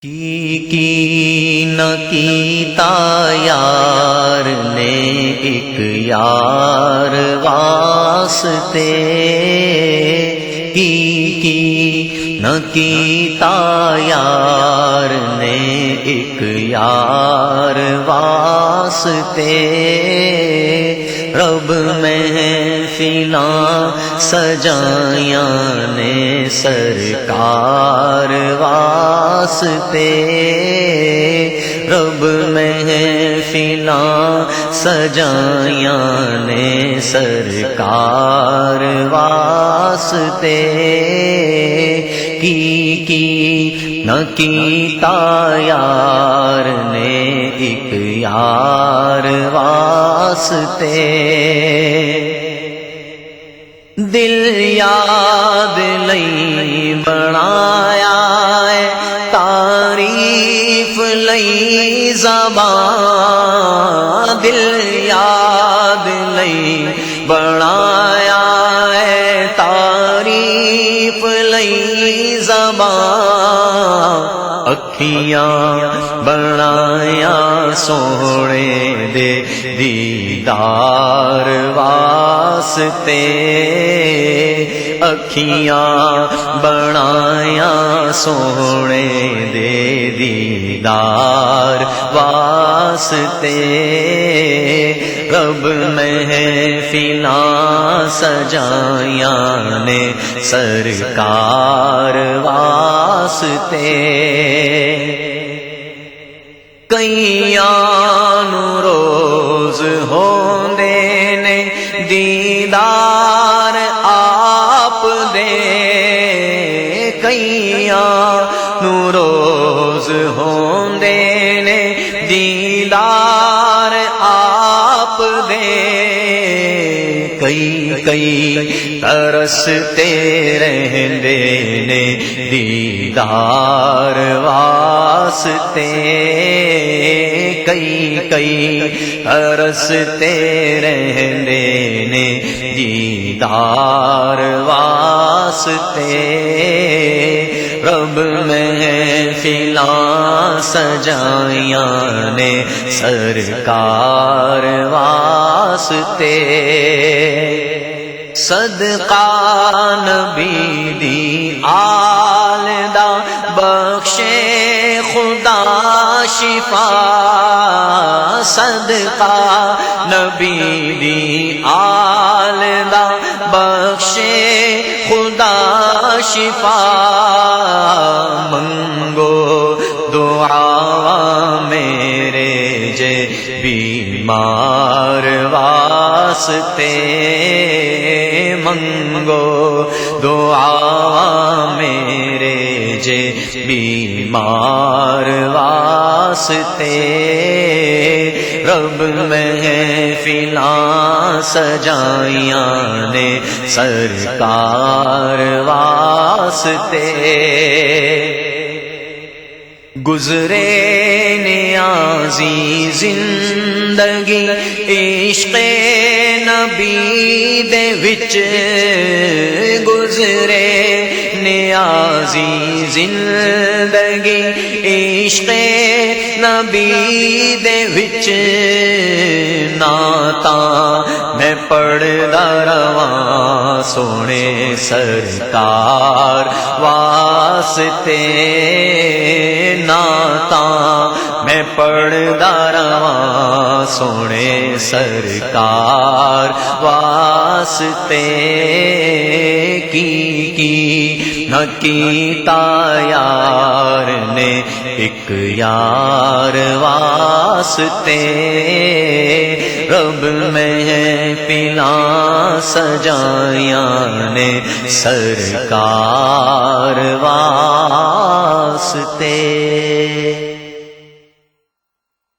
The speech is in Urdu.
کی نہ کیتا یار نے ایک یار واسطے، کی نہ کیتا یار نے ایک یار واسطے، رب محفلاں سجایاں نے سرکار واسطے، رب محفلاں سجایاں نے سرکار واسطے، کی نہ کیتا یار نے ایک یار واسطے، دل یاد لئی بنایا ہے تعریف لئی زبان، دل یاد لئی بنایا ہے تعریف لئی زبان، اکھیاں بنایا سونے دے دیدار واسطے، اکھیاں بنایا سونے دے دیدار واسطے، رب محفلاں سجایاں نے سرکار واسطے، کئیاں نو روز ہوندے نے دیدار آپ دے، کئیاں نو روز ہوندے نے دیدار آپ دے، کئی ترستے رہندے نے دیدار واسطے، کئی ترستے رہندے نے دیدار واسطے، رب محفلاں سجایاں نے سرکار واسطے، صدقہ نبی دی آل دا بخشے خدا شفا، صدقہ نبی دی آل دا بخشے خدا شفا، منگو دعا میرے جے بیمار واسطے، منگو دعا میرے جے بیمار واسطے، رب محفلاں سجایاں نے سرکار واسطے، گزرے نیازی زندگی عشق نبی دے وچ، گزرے نیازی زندگی عشق نبی دے وچ، نعتاں میں پڑھدا رواں سونے سرکار واسطے، نعتاں میں پڑھدا رواں سونے سرکار واسطے، کی نہ کیتا یار نے ایک یار واسطے، رب محفلاں سجایاں نے سرکار واسطے۔